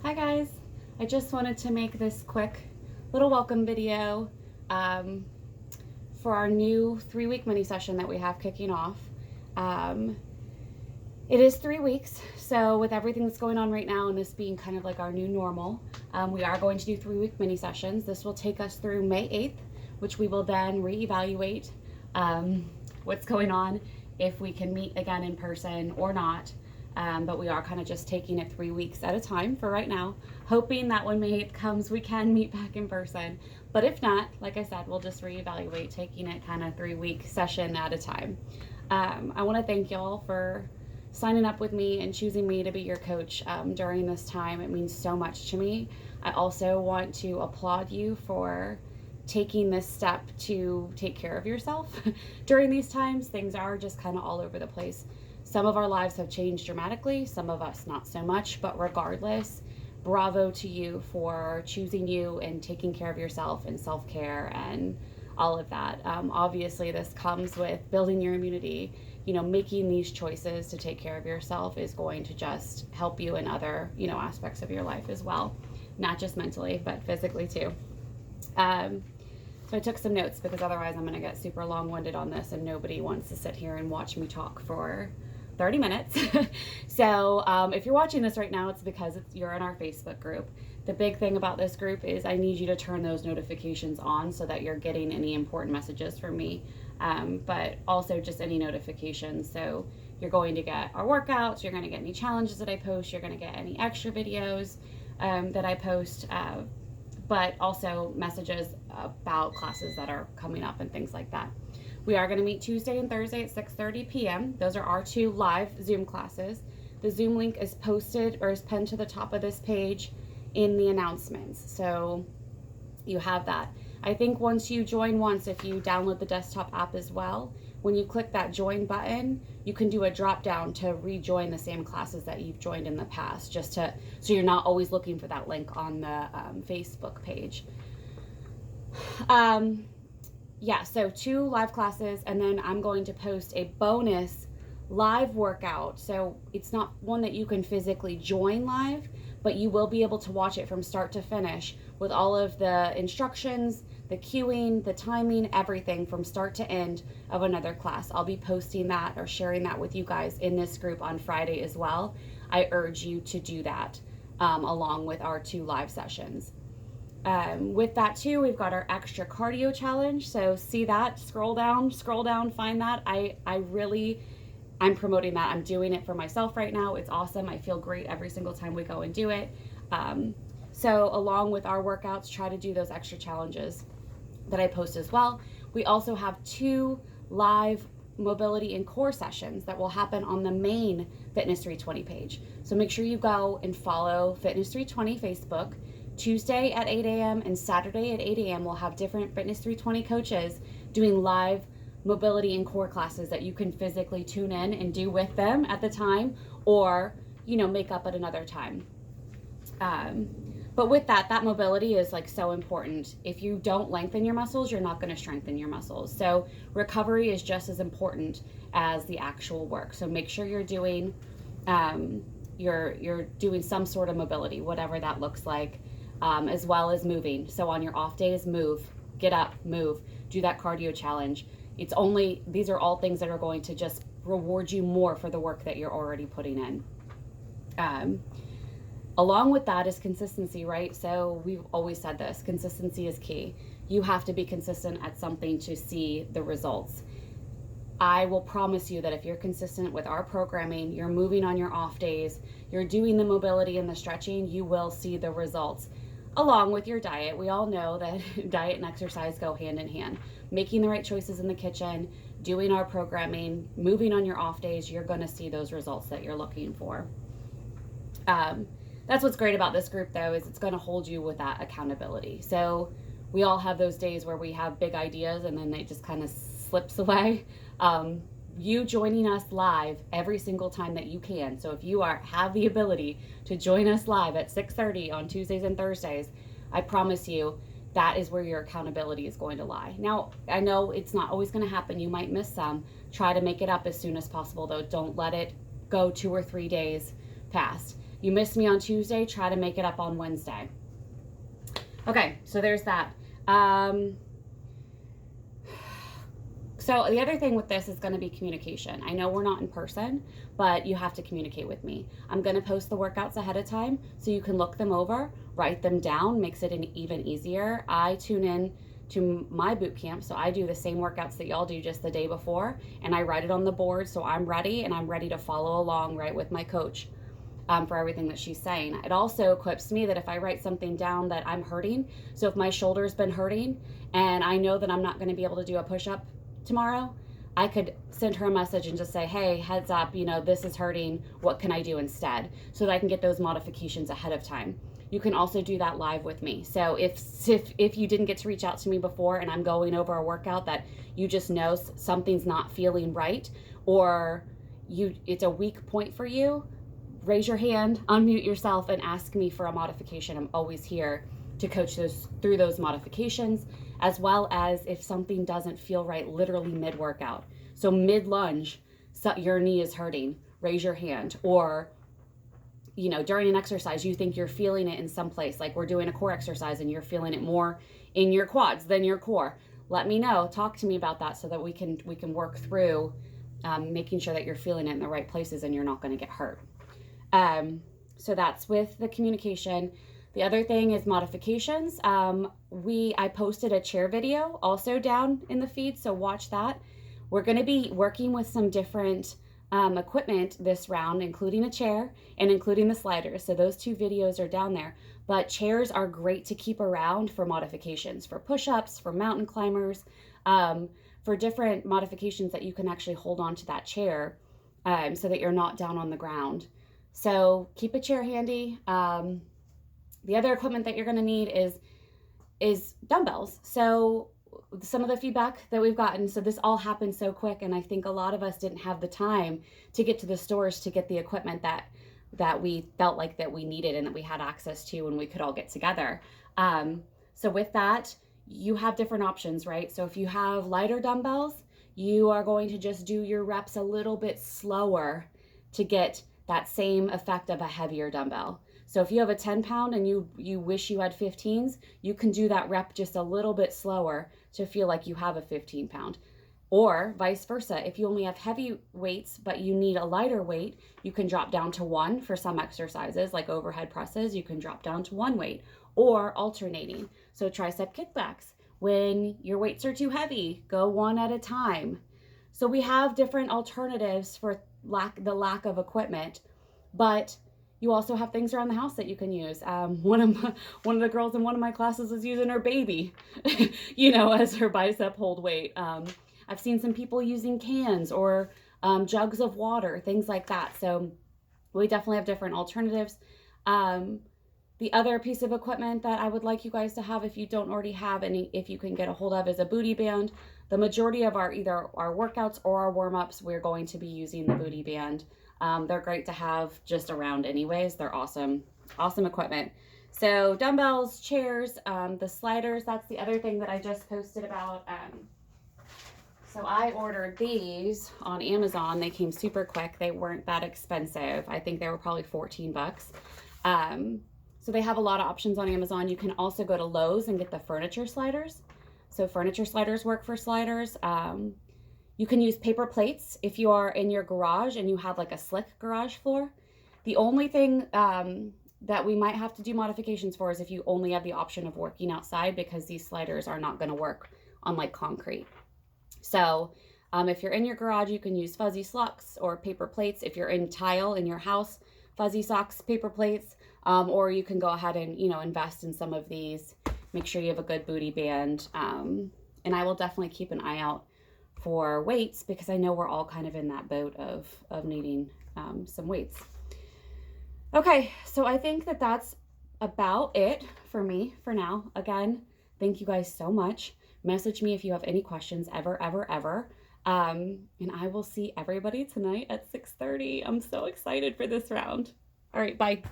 Hi guys, I just wanted to make this quick little welcome video for our new 3-week mini session that we have kicking off. It is 3 weeks, so with everything that's going on right now and this being kind of like our new normal, we are going to do 3-week mini sessions. This will take us through May 8th, which we will then reevaluate what's going on, if we can meet again in person or not. But we are kind of just taking it 3 weeks at a time for right now, hoping that when May 8th comes, we can meet back in person. But if not, like I said, we'll just reevaluate, taking it kind of 3-week session at a time. I want to thank y'all for signing up with me and choosing me to be your coach during this time. It means so much to me. I also want to applaud you for taking this step to take care of yourself during these times. Things are just kind of all over the place. Some of our lives have changed dramatically, some of us not so much, but regardless, bravo to you for choosing you and taking care of yourself and self-care and all of that. Obviously, this comes with building your immunity. You know, making these choices to take care of yourself is going to just help you in other, aspects of your life as well. Not just mentally, but physically too. So I took some notes because otherwise I'm going to get super long-winded on this and nobody wants to sit here and watch me talk for 30 minutes. So if you're watching this right now, it's because you're in our Facebook group. The big thing about this group is I need you to turn those notifications on so that you're getting any important messages from me, but also just any notifications. So you're going to get our workouts, you're going to get any challenges that I post, you're going to get any extra videos that I post, but also messages about classes that are coming up and things like that. We are going to meet Tuesday and Thursday at 6:30 p.m. Those are our 2 live Zoom classes. The Zoom link is posted or is pinned to the top of this page in the announcements. So you have that. I think once you join if you download the desktop app as well, when you click that join button, you can do a drop down to rejoin the same classes that you've joined in the past, so you're not always looking for that link on the Facebook page. Yeah, so 2 live classes, and then I'm going to post a bonus live workout. So it's not one that you can physically join live, but you will be able to watch it from start to finish with all of the instructions, the cueing, the timing, everything from start to end of another class. I'll be posting that or sharing that with you guys in this group on Friday as well. I urge you to do that along with our 2 live sessions. With that too, we've got our extra cardio challenge. So see that, scroll down, find that. I'm promoting that. I'm doing it for myself right now. It's awesome. I feel great every single time we go and do it. So along with our workouts, try to do those extra challenges that I post as well. We also have 2 live mobility and core sessions that will happen on the main Fitness 320 page. So make sure you go and follow Fitness 320 Facebook. Tuesday at 8 a.m. and Saturday at 8 a.m. we'll have different Fitness 320 coaches doing live mobility and core classes that you can physically tune in and do with them at the time, or make up at another time. But with that mobility is like so important. If you don't lengthen your muscles, you're not going to strengthen your muscles. So recovery is just as important as the actual work. So make sure you're doing you're doing some sort of mobility, whatever that looks like, as well as moving. So on your off days, move, get up, move, do that cardio challenge. These are all things that are going to just reward you more for the work that you're already putting in. Along with that is consistency, right? So we've always said this, consistency is key. You have to be consistent at something to see the results. I will promise you that if you're consistent with our programming, you're moving on your off days, you're doing the mobility and the stretching, you will see the results. Along with your diet, we all know that diet and exercise go hand in hand. Making the right choices in the kitchen, doing our programming, moving on your off days, you're going to see those results that you're looking for. That's what's great about this group though, is it's going to hold you with that accountability. So we all have those days where we have big ideas and then they just kind of slips away. You joining us live every single time that you can. So if you have the ability to join us live at 6:30 on Tuesdays and Thursdays, I promise you that is where your accountability is going to lie. Now, I know it's not always going to happen. You might miss some. Try to make it up as soon as possible though. Don't let it go 2 or 3 days past. You missed me on Tuesday, try to make it up on Wednesday. Okay, so there's that. So the other thing with this is going to be communication. I know we're not in person, but you have to communicate with me. I'm going to post the workouts ahead of time so you can look them over, write them down, makes it even easier. I tune in to my boot camp, so I do the same workouts that y'all do just the day before, and I write it on the board so I'm ready, and I'm ready to follow along right with my coach for everything that she's saying. It also equips me that if I write something down that I'm hurting, so if my shoulder's been hurting and I know that I'm not going to be able to do a push-up tomorrow, I could send her a message and just say, hey, heads up, you know, this is hurting, what can I do instead? So that I can get those modifications ahead of time. You can also do that live with me. So if you didn't get to reach out to me before and I'm going over a workout that you just know something's not feeling right, or it's a weak point for you, raise your hand, unmute yourself, and ask me for a modification. I'm always here to coach through those modifications, as well as if something doesn't feel right literally mid-workout. So mid-lunge, your knee is hurting, raise your hand. Or, you know, during an exercise, you think you're feeling it in some place, like we're doing a core exercise and you're feeling it more in your quads than your core. Let me know, talk to me about that so that we can work through making sure that you're feeling it in the right places and you're not going to get hurt. So that's with the communication. The other thing is modifications. I posted a chair video also down in the feed, so watch that. We're going to be working with some different equipment this round, including a chair and including the sliders. So those 2 videos are down there. But chairs are great to keep around for modifications, for push-ups, for mountain climbers, for different modifications that you can actually hold on to that chair so that you're not down on the ground. So keep a chair handy. The other equipment that you're going to need is dumbbells. So some of the feedback that we've gotten, so this all happened so quick, and I think a lot of us didn't have the time to get to the stores to get the equipment that we felt like that we needed and that we had access to when we could all get together. So with that, you have different options, right? So if you have lighter dumbbells, you are going to just do your reps a little bit slower to get that same effect of a heavier dumbbell. So if you have a 10-pound and you wish you had 15s, you can do that rep just a little bit slower to feel like you have a 15-pound. Or vice versa, if you only have heavy weights but you need a lighter weight, you can drop down to 1 for some exercises like overhead presses. You can drop down to 1 weight, or alternating. So tricep kickbacks. When your weights are too heavy, go 1 at a time. So we have different alternatives for the lack of equipment, but you also have things around the house that you can use. One of the girls in one of my classes was using her baby, as her bicep hold weight. I've seen some people using cans or jugs of water, things like that. So we definitely have different alternatives. The other piece of equipment that I would like you guys to have, if you don't already have any, if you can get a hold of, is a booty band. The majority of either our workouts or our warm-ups, we're going to be using the booty band. They're great to have just around anyways. They're awesome equipment. So dumbbells, chairs, the sliders, that's the other thing that I just posted about. So I ordered these on Amazon. They came super quick. They weren't that expensive. I think they were probably 14 bucks. So they have a lot of options on Amazon. You can also go to Lowe's and get the furniture sliders. So furniture sliders work for sliders. You can use paper plates if you are in your garage and you have like a slick garage floor. The only thing that we might have to do modifications for is if you only have the option of working outside, because these sliders are not going to work on like concrete. So if you're in your garage, you can use fuzzy socks or paper plates. If you're in tile in your house, fuzzy socks, paper plates, or you can go ahead and, invest in some of these. Make sure you have a good booty band. And I will definitely keep an eye out for weights, because I know we're all kind of in that boat of needing some weights. Okay, so I think that that's about it for me for now. Again, thank you guys so much. Message me if you have any questions ever. And I will see everybody tonight at 6:30. I'm so excited for this round. All right, bye.